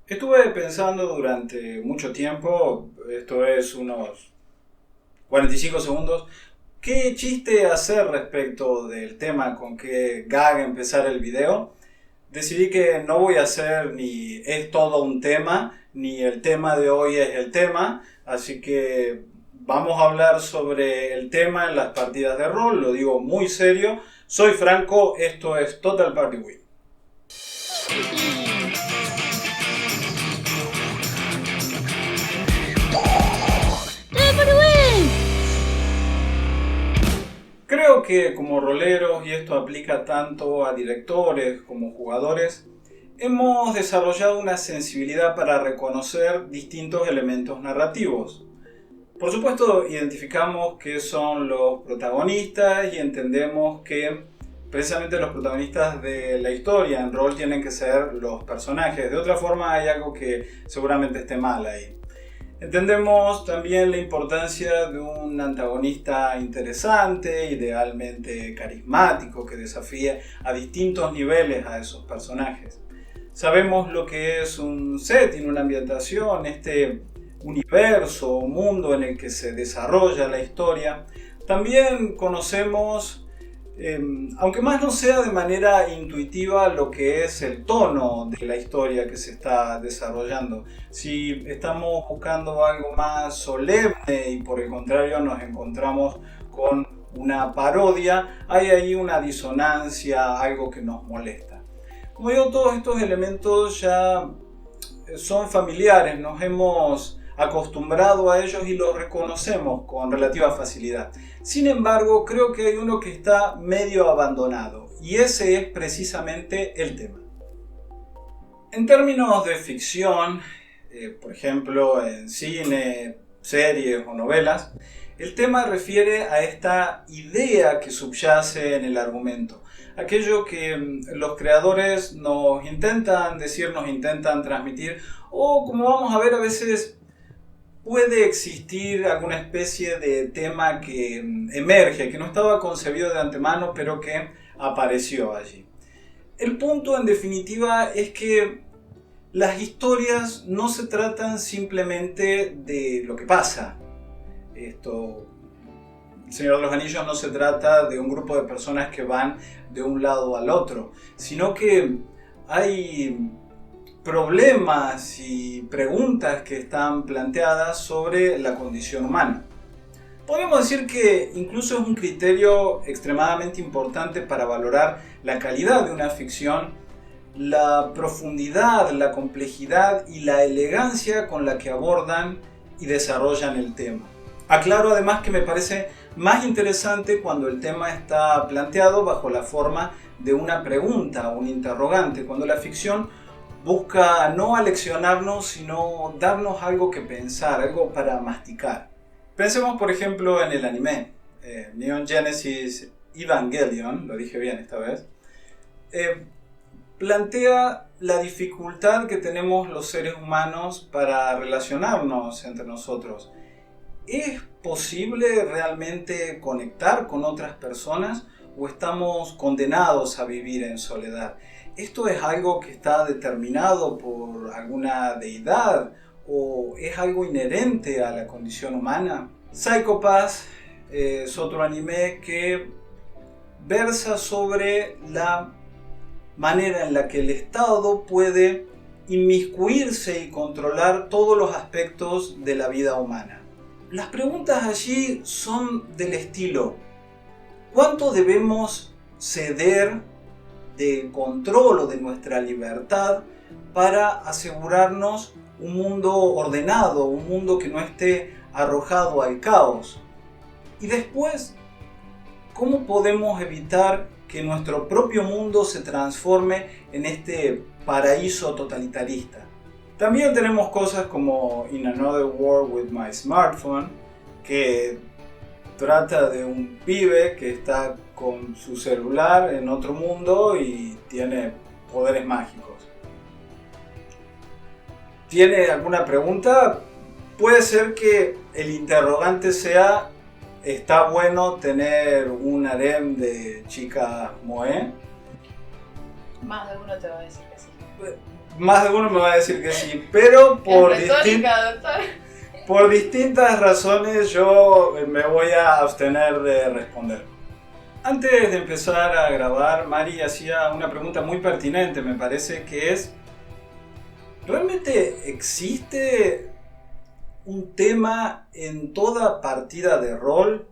Estuve pensando durante mucho tiempo, esto es unos 45 segundos, qué chiste hacer respecto del tema, con qué gag empezar el video. Decidí que no voy a hacer ni es todo un tema, ni el tema de hoy es el tema, así que vamos a hablar sobre el tema en las partidas de rol, lo digo muy serio. Soy Franco, esto es Total Party Win. Creo que como roleros, y esto aplica tanto a directores como jugadores, hemos desarrollado una sensibilidad para reconocer distintos elementos narrativos. Por supuesto, identificamos qué son los protagonistas y entendemos que precisamente los protagonistas de la historia en rol tienen que ser los personajes. De otra forma, hay algo que seguramente esté mal ahí. Entendemos también la importancia de un antagonista interesante, idealmente carismático, que desafíe a distintos niveles a esos personajes. Sabemos lo que es un setting, una ambientación, este universo o mundo en el que se desarrolla la historia. También conocemos, aunque más no sea de manera intuitiva, lo que es el tono de la historia que se está desarrollando. Si estamos buscando algo más solemne y por el contrario nos encontramos con una parodia, hay ahí una disonancia, algo que nos molesta. Como digo, todos estos elementos ya son familiares, nos hemos acostumbrado a ellos y los reconocemos con relativa facilidad. Sin embargo, creo que hay uno que está medio abandonado y ese es precisamente el tema. En términos de ficción, por ejemplo en cine, series o novelas, el tema refiere a esta idea que subyace en el argumento. Aquello que los creadores nos intentan decir, nos intentan transmitir, o como vamos a ver a veces puede existir alguna especie de tema que emerge, que no estaba concebido de antemano, pero que apareció allí. El punto, en definitiva, es que las historias no se tratan simplemente de lo que pasa. El Señor de los Anillos no se trata de un grupo de personas que van de un lado al otro, sino que hay problemas y preguntas que están planteadas sobre la condición humana. Podríamos decir que incluso es un criterio extremadamente importante para valorar la calidad de una ficción, la profundidad, la complejidad y la elegancia con la que abordan y desarrollan el tema. Aclaro además que me parece más interesante cuando el tema está planteado bajo la forma de una pregunta, un interrogante, cuando la ficción busca no aleccionarnos, sino darnos algo que pensar, algo para masticar. Pensemos por ejemplo en el anime, Neon Genesis Evangelion, lo dije bien esta vez, plantea la dificultad que tenemos los seres humanos para relacionarnos entre nosotros. ¿Es posible realmente conectar con otras personas o estamos condenados a vivir en soledad? ¿Esto es algo que está determinado por alguna deidad o es algo inherente a la condición humana? Psycho Pass es otro anime que versa sobre la manera en la que el Estado puede inmiscuirse y controlar todos los aspectos de la vida humana. Las preguntas allí son del estilo: ¿cuánto debemos ceder de control o de nuestra libertad para asegurarnos un mundo ordenado, un mundo que no esté arrojado al caos? Y después, ¿cómo podemos evitar que nuestro propio mundo se transforme en este paraíso totalitarista? También tenemos cosas como In Another World with My Smartphone, que trata de un pibe que está con su celular en otro mundo y tiene poderes mágicos. ¿Tiene alguna pregunta? Puede ser que el interrogante sea: ¿está bueno tener un harem de chicas moe? Más de uno te va a decir que sí. Más de uno me va a decir que sí, pero por Doctor. por distintas razones yo me voy a abstener de responder. Antes de empezar a grabar, Mari hacía una pregunta muy pertinente, me parece, que es: ¿realmente existe un tema en toda partida de rol?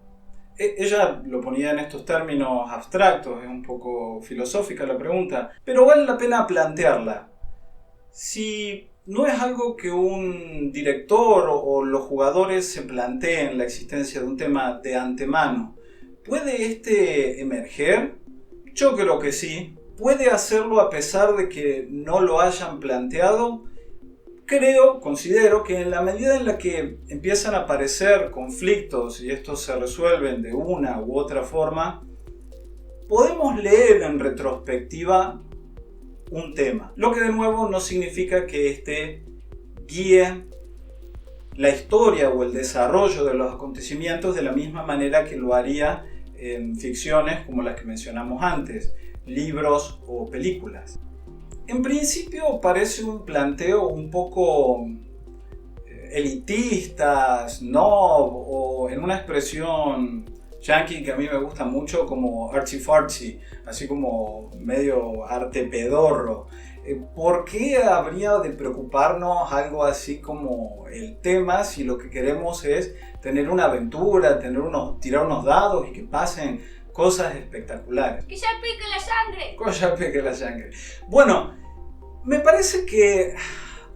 Ella lo ponía en estos términos abstractos, es un poco filosófica la pregunta, pero vale la pena plantearla. Si no es algo que un director o los jugadores se planteen, la existencia de un tema de antemano, ¿puede este emerger? Yo creo que sí. ¿Puede hacerlo a pesar de que no lo hayan planteado? Considero que en la medida en la que empiezan a aparecer conflictos y estos se resuelven de una u otra forma, podemos leer en retrospectiva un tema. Lo que de nuevo no significa que este guíe la historia o el desarrollo de los acontecimientos de la misma manera que lo haría en ficciones como las que mencionamos antes, libros o películas. En principio parece un planteo un poco elitista, snob, o en una expresión yankee que a mí me gusta mucho, como artsy-fartsy, así como medio arte pedorro. ¿Por qué habría de preocuparnos algo así como el tema si lo que queremos es tener una aventura, tirar unos dados y que pasen cosas espectaculares? ¡Que salpique la sangre! Que salpique la sangre. Bueno, me parece que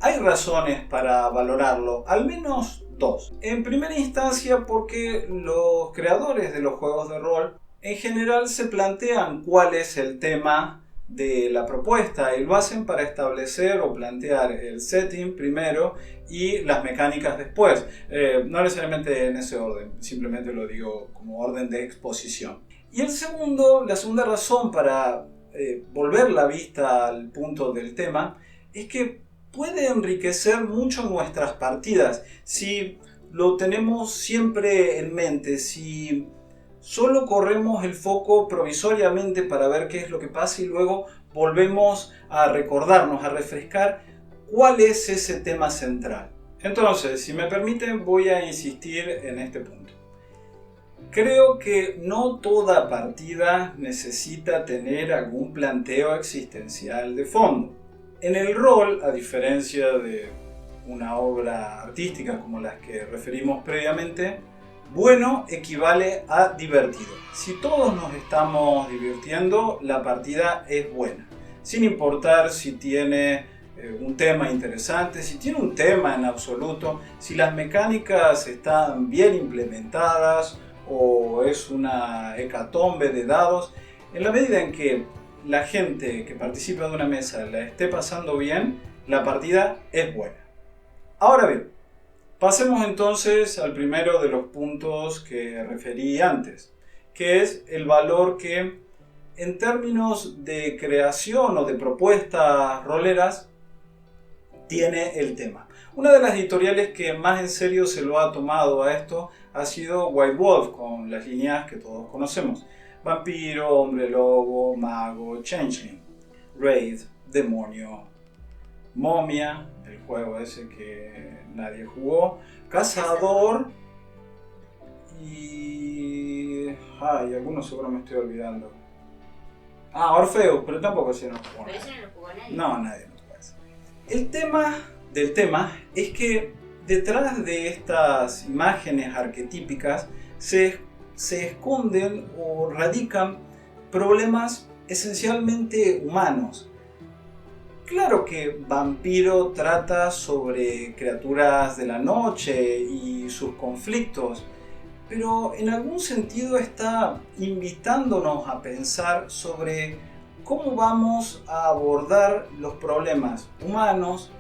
hay razones para valorarlo, al menos dos. En primera instancia, porque los creadores de los juegos de rol en general se plantean cuál es el tema de la propuesta y lo hacen para establecer o plantear el setting primero y las mecánicas después. No necesariamente en ese orden, simplemente lo digo como orden de exposición. Y la segunda razón para volver la vista al punto del tema es que puede enriquecer mucho nuestras partidas si lo tenemos siempre en mente, si solo corremos el foco provisoriamente para ver qué es lo que pasa y luego volvemos a recordarnos, a refrescar cuál es ese tema central. Entonces, si me permiten, voy a insistir en este punto. Creo que no toda partida necesita tener algún planteo existencial de fondo. En el rol, a diferencia de una obra artística como las que referimos previamente, bueno equivale a divertido. Si todos nos estamos divirtiendo, la partida es buena, sin importar si tiene un tema interesante, si tiene un tema en absoluto, si las mecánicas están bien implementadas o es una hecatombe de dados. En la medida en que la gente que participa de una mesa la esté pasando bien, la partida es buena. Ahora bien, pasemos entonces al primero de los puntos que referí antes, que es el valor que, en términos de creación o de propuestas roleras, tiene el tema. Una de las editoriales que más en serio se lo ha tomado a esto ha sido White Wolf, con las líneas que todos conocemos: vampiro, hombre lobo, mago, changeling, wraith, demonio, momia, el juego ese que nadie jugó, cazador y... algunos seguro me estoy olvidando. Orfeo, pero tampoco se nos jugó. Pero ese no lo jugó nadie. No, nadie nos jugó eso. El tema del tema es que detrás de estas imágenes arquetípicas se esconden o radican problemas esencialmente humanos. Claro que Vampiro trata sobre criaturas de la noche y sus conflictos, pero en algún sentido está invitándonos a pensar sobre cómo vamos a abordar los problemas humanos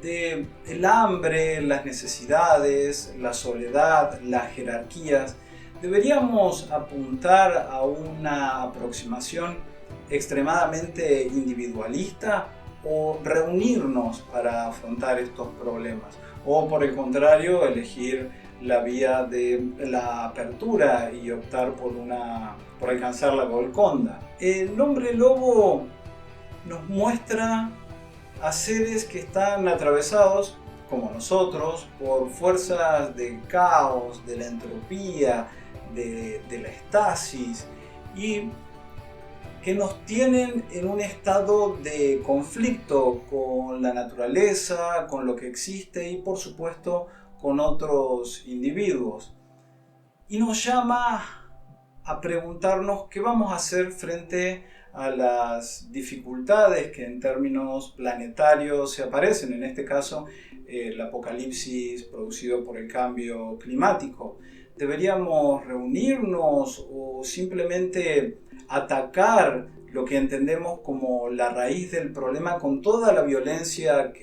de el hambre, las necesidades, la soledad, las jerarquías. Deberíamos apuntar a una aproximación extremadamente individualista o reunirnos para afrontar estos problemas, o por el contrario elegir la vía de la apertura y optar por alcanzar la Golconda. El hombre lobo nos muestra a seres que están atravesados, como nosotros, por fuerzas del caos, de la entropía, de la estasis, y que nos tienen en un estado de conflicto con la naturaleza, con lo que existe y por supuesto con otros individuos. Y nos llama a preguntarnos qué vamos a hacer frente a las dificultades que en términos planetarios se aparecen, en este caso el apocalipsis producido por el cambio climático. ¿Deberíamos reunirnos o simplemente atacar lo que entendemos como la raíz del problema con toda la violencia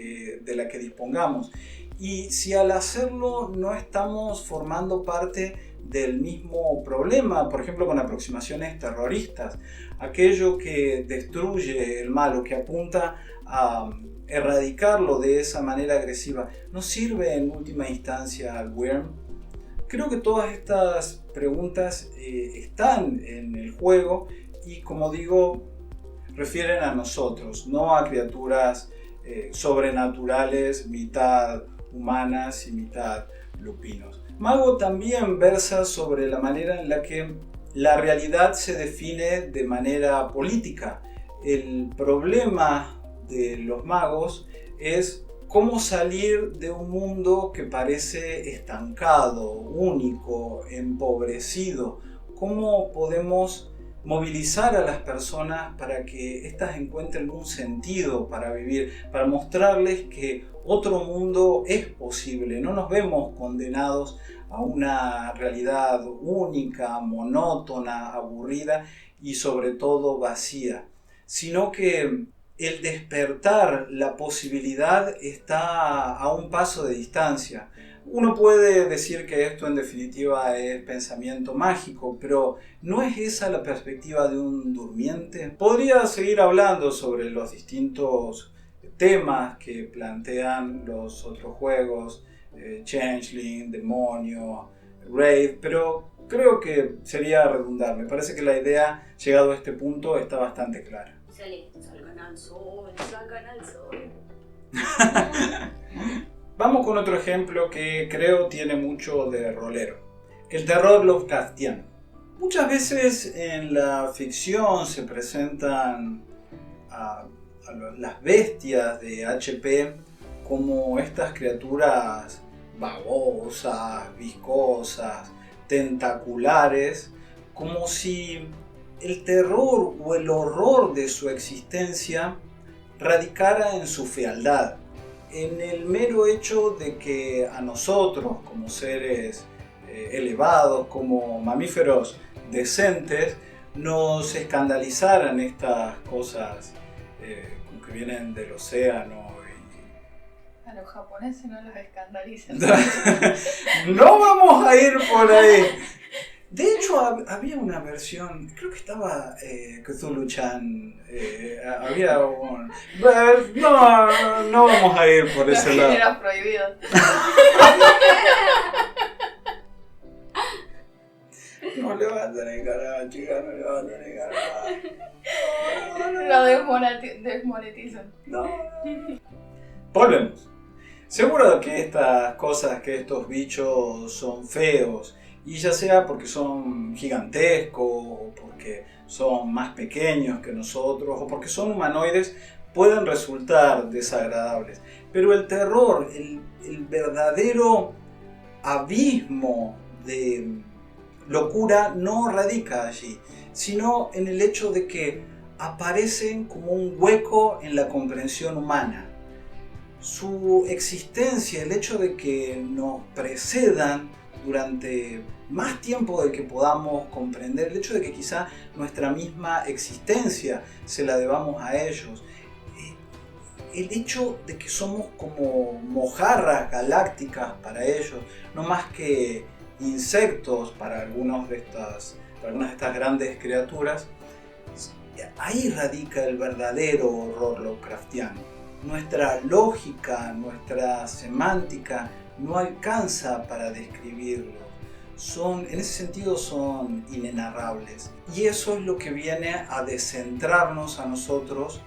de la que dispongamos? Y si al hacerlo no estamos formando parte del mismo problema, por ejemplo con aproximaciones terroristas, aquello que destruye el mal o que apunta a erradicarlo de esa manera agresiva, ¿no sirve en última instancia al Wyrm? Creo que todas estas preguntas están en el juego y, como digo, refieren a nosotros, no a criaturas sobrenaturales, mitad humanas y mitad lupinos. Mago también versa sobre la manera en la que la realidad se define de manera política. El problema de los magos es cómo salir de un mundo que parece estancado, único, empobrecido. Cómo podemos movilizar a las personas para que éstas encuentren un sentido para vivir, para mostrarles que otro mundo es posible. No nos vemos condenados a una realidad única, monótona, aburrida y sobre todo vacía, sino que el despertar, la posibilidad está a un paso de distancia. Uno puede decir que esto en definitiva es pensamiento mágico, pero ¿no es esa la perspectiva de un durmiente? Podría seguir hablando sobre los distintos temas que plantean los otros juegos, Changeling, Demonio, Raid, pero creo que sería redundar. Me parece que la idea, llegado a este punto, está bastante clara. Salgan al sol, salgan al sol. Vamos con otro ejemplo que creo tiene mucho de rolero. El terror Lovecraftiano. Muchas veces en la ficción se presentan a las bestias de HP como estas criaturas babosas, viscosas, tentaculares, como si el terror o el horror de su existencia radicara en su fealdad, en el mero hecho de que a nosotros, como seres elevados, como mamíferos decentes, nos escandalizaran estas cosas que vienen del océano. A los japoneses no los escandalizan. No vamos a ir por ahí. De hecho, había una versión, creo que estaba Cthulhu-chan, había un... No vamos a ir por ese lado. Era prohibido. No levantan el canal, chicas, no levantan el canal. Lo desmonetizan. No. Volvemos. Seguro que estas cosas, que estos bichos son feos, y ya sea porque son gigantescos, o porque son más pequeños que nosotros, o porque son humanoides, pueden resultar desagradables. Pero el terror, el verdadero abismo de locura no radica allí, sino en el hecho de que aparecen como un hueco en la comprensión humana. Su existencia, el hecho de que nos precedan durante más tiempo del que podamos comprender, el hecho de que quizá nuestra misma existencia se la debamos a ellos, el hecho de que somos como mojarras galácticas para ellos, no más que insectos para algunas de estas grandes criaturas, ahí radica el verdadero horror Lovecraftiano. Nuestra lógica, nuestra semántica no alcanza para describirlo. En ese sentido son inenarrables. Y eso es lo que viene a descentrarnos a nosotros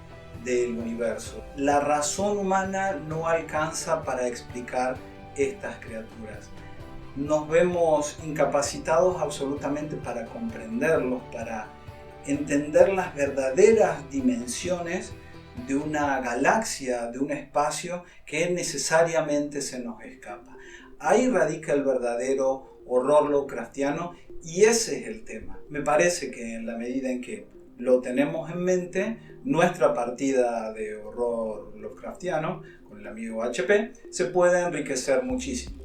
del universo. La razón humana no alcanza para explicar estas criaturas. Nos vemos incapacitados absolutamente para comprenderlos, para entender las verdaderas dimensiones de una galaxia, de un espacio que necesariamente se nos escapa. Ahí radica el verdadero horror Lovecraftiano y ese es el tema. Me parece que en la medida en que lo tenemos en mente, nuestra partida de horror Lovecraftiano con el amigo HP se puede enriquecer muchísimo.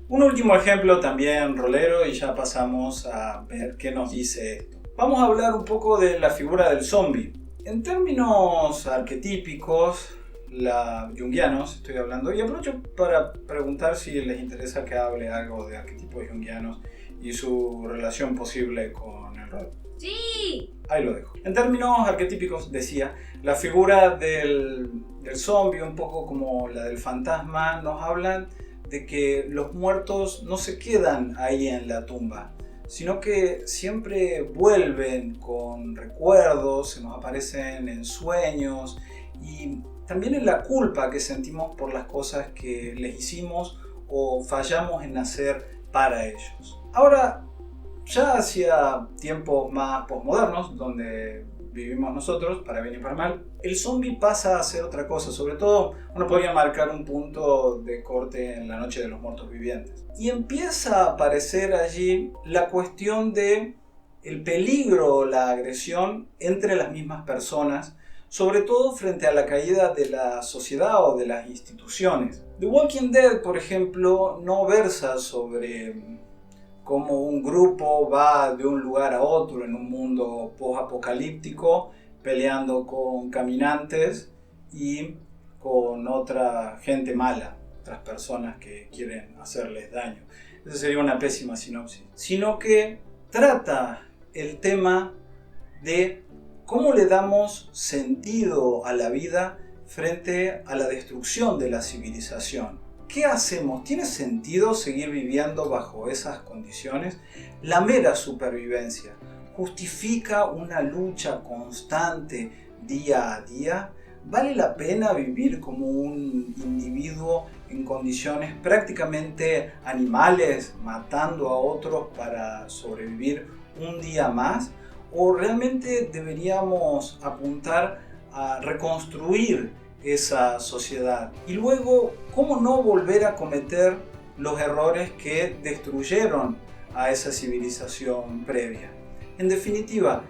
Un último ejemplo también rolero y ya pasamos a ver qué nos dice esto. Vamos a hablar un poco de la figura del zombie. En términos arquetípicos, junguianos estoy hablando, y aprovecho para preguntar si les interesa que hable algo de arquetipos junguianos y su relación posible con el rol. ¡Sí! Ahí lo dejo. En términos arquetípicos, decía, la figura del zombie, un poco como la del fantasma, nos hablan de que los muertos no se quedan ahí en la tumba, sino que siempre vuelven con recuerdos, se nos aparecen en sueños y también en la culpa que sentimos por las cosas que les hicimos o fallamos en hacer para ellos. Ahora, ya hacia tiempos más posmodernos, donde vivimos nosotros, para bien y para mal, el zombie pasa a ser otra cosa. Sobre todo, uno podría marcar un punto de corte en la noche de los muertos vivientes. Y empieza a aparecer allí la cuestión de el peligro, la agresión entre las mismas personas, sobre todo frente a la caída de la sociedad o de las instituciones. The Walking Dead, por ejemplo, no versa sobre cómo un grupo va de un lugar a otro en un mundo post-apocalíptico peleando con caminantes y con otra gente mala, otras personas que quieren hacerles daño. Esa sería una pésima sinopsis. Sino que trata el tema de cómo le damos sentido a la vida frente a la destrucción de la civilización. ¿Qué hacemos? ¿Tiene sentido seguir viviendo bajo esas condiciones? La mera supervivencia ¿justifica una lucha constante día a día? ¿Vale la pena vivir como un individuo en condiciones prácticamente animales, matando a otros para sobrevivir un día más? ¿O realmente deberíamos apuntar a reconstruir esa sociedad? Y luego, ¿cómo no volver a cometer los errores que destruyeron a esa civilización previa? En definitiva,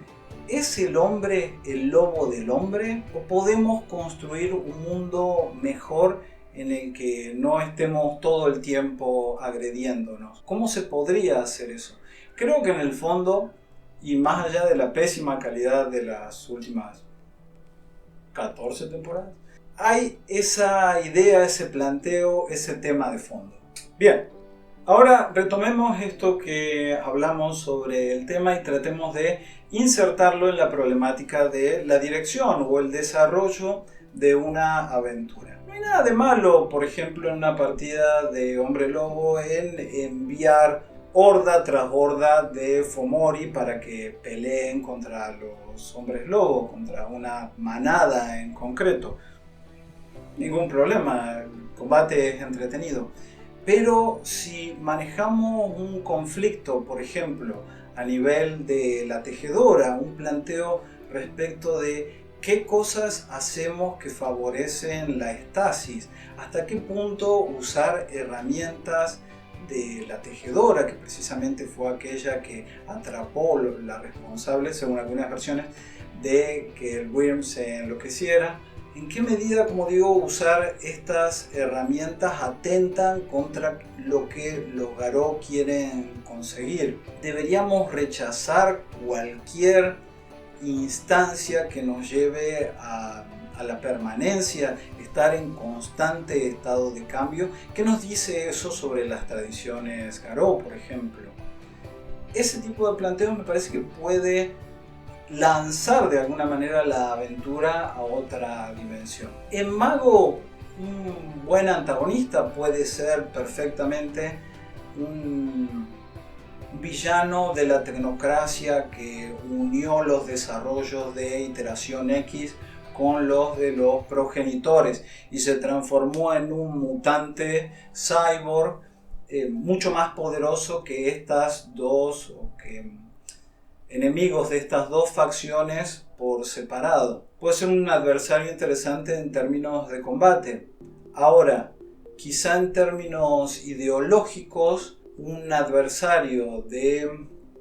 ¿es el hombre el lobo del hombre? ¿O podemos construir un mundo mejor en el que no estemos todo el tiempo agrediéndonos? ¿Cómo se podría hacer eso? Creo que en el fondo, y más allá de la pésima calidad de las últimas 14 temporadas, hay esa idea, ese planteo, ese tema de fondo. Bien, ahora retomemos esto que hablamos sobre el tema y tratemos de insertarlo en la problemática de la dirección o el desarrollo de una aventura. No hay nada de malo, por ejemplo, en una partida de Hombre Lobo en enviar horda tras horda de Fomori para que peleen contra los Hombres Lobo, contra una manada en concreto. Ningún problema, el combate es entretenido. Pero si manejamos un conflicto, por ejemplo, a nivel de la tejedora, un planteo respecto de qué cosas hacemos que favorecen la estasis, hasta qué punto usar herramientas de la tejedora, que precisamente fue aquella que atrapó la responsable, según algunas versiones, de que el Wyrm se enloqueciera. ¿En qué medida, como digo, usar estas herramientas atentan contra lo que los Garou quieren conseguir? ¿Deberíamos rechazar cualquier instancia que nos lleve a la permanencia, estar en constante estado de cambio? ¿Qué nos dice eso sobre las tradiciones Garou, por ejemplo? Ese tipo de planteos me parece que puede lanzar de alguna manera la aventura a otra dimensión. En Mago, un buen antagonista puede ser perfectamente un villano de la tecnocracia que unió los desarrollos de Iteración X con los de los progenitores y se transformó en un mutante cyborg mucho más poderoso que estas dos, o que enemigos de estas dos facciones por separado. Puede ser un adversario interesante en términos de combate. Ahora, quizá en términos ideológicos, un adversario de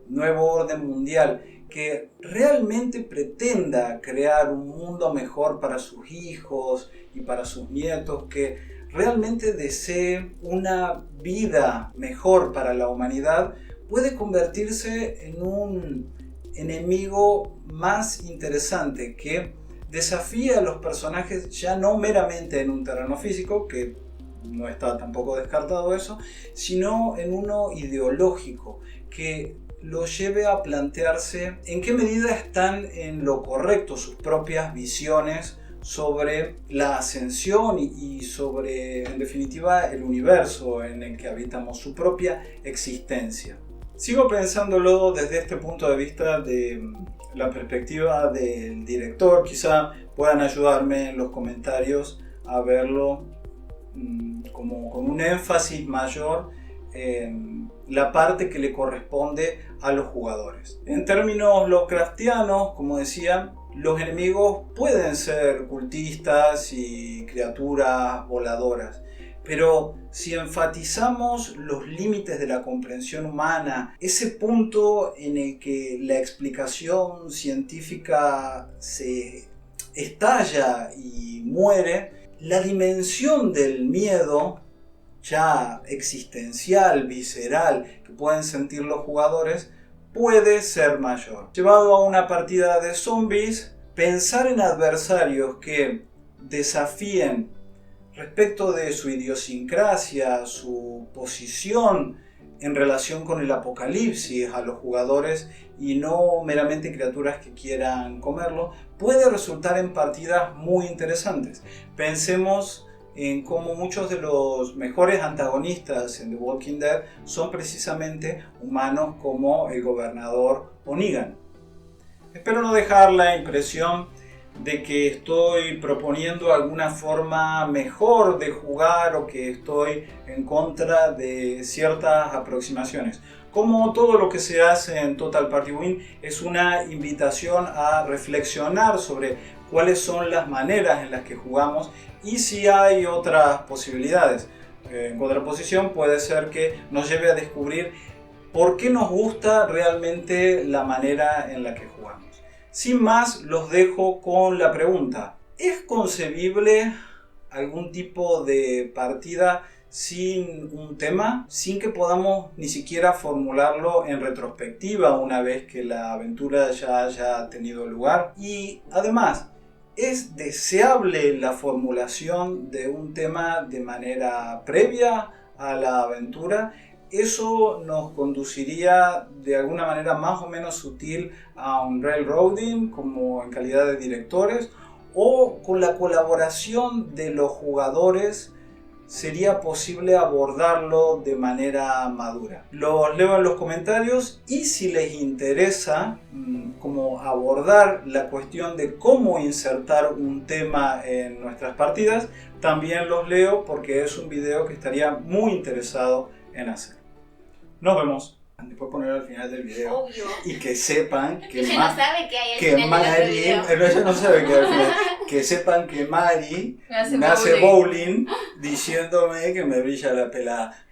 nuevo orden mundial que realmente pretenda crear un mundo mejor para sus hijos y para sus nietos, que realmente desee una vida mejor para la humanidad, puede convertirse en un enemigo más interesante que desafía a los personajes ya no meramente en un terreno físico, que no está tampoco descartado eso, sino en uno ideológico que lo lleve a plantearse en qué medida están en lo correcto sus propias visiones sobre la ascensión y sobre, en definitiva, el universo en el que habitamos, su propia existencia. Sigo pensándolo desde este punto de vista de la perspectiva del director. Quizá puedan ayudarme en los comentarios a verlo como con un énfasis mayor en la parte que le corresponde a los jugadores. En términos lovecraftianos, como decía, los enemigos pueden ser cultistas y criaturas voladoras, pero si enfatizamos los límites de la comprensión humana, ese punto en el que la explicación científica se estalla y muere, la dimensión del miedo ya existencial, visceral, que pueden sentir los jugadores, puede ser mayor. Llevado a una partida de zombies, pensar en adversarios que desafíen respecto de su idiosincrasia, su posición en relación con el apocalipsis a los jugadores y no meramente criaturas que quieran comerlo, puede resultar en partidas muy interesantes. Pensemos en cómo muchos de los mejores antagonistas en The Walking Dead son precisamente humanos, como el gobernador o Negan. Espero no dejar la impresión de que estoy proponiendo alguna forma mejor de jugar o que estoy en contra de ciertas aproximaciones. Como todo lo que se hace en Total Party Win, es una invitación a reflexionar sobre cuáles son las maneras en las que jugamos y si hay otras posibilidades. En contraposición, puede ser que nos lleve a descubrir por qué nos gusta realmente la manera en la que jugamos. Sin más, los dejo con la pregunta: ¿es concebible algún tipo de partida sin un tema, sin que podamos ni siquiera formularlo en retrospectiva una vez que la aventura ya haya tenido lugar? Y además, ¿es deseable la formulación de un tema de manera previa a la aventura? Eso nos conduciría de alguna manera más o menos sutil a un railroading, como en calidad de directores, o con la colaboración de los jugadores sería posible abordarlo de manera madura. Los leo en los comentarios, y si les interesa como abordar la cuestión de cómo insertar un tema en nuestras partidas, también los leo, porque es un video que estaría muy interesado en hacer. Nos vemos. Después poner al final del video. Obvio. Y que sepan que Ella no sabe que hay al que final del otro Mari, video. ella no sabe que al final, que sepan que Mari me hace bowling diciéndome que me brilla la pelada.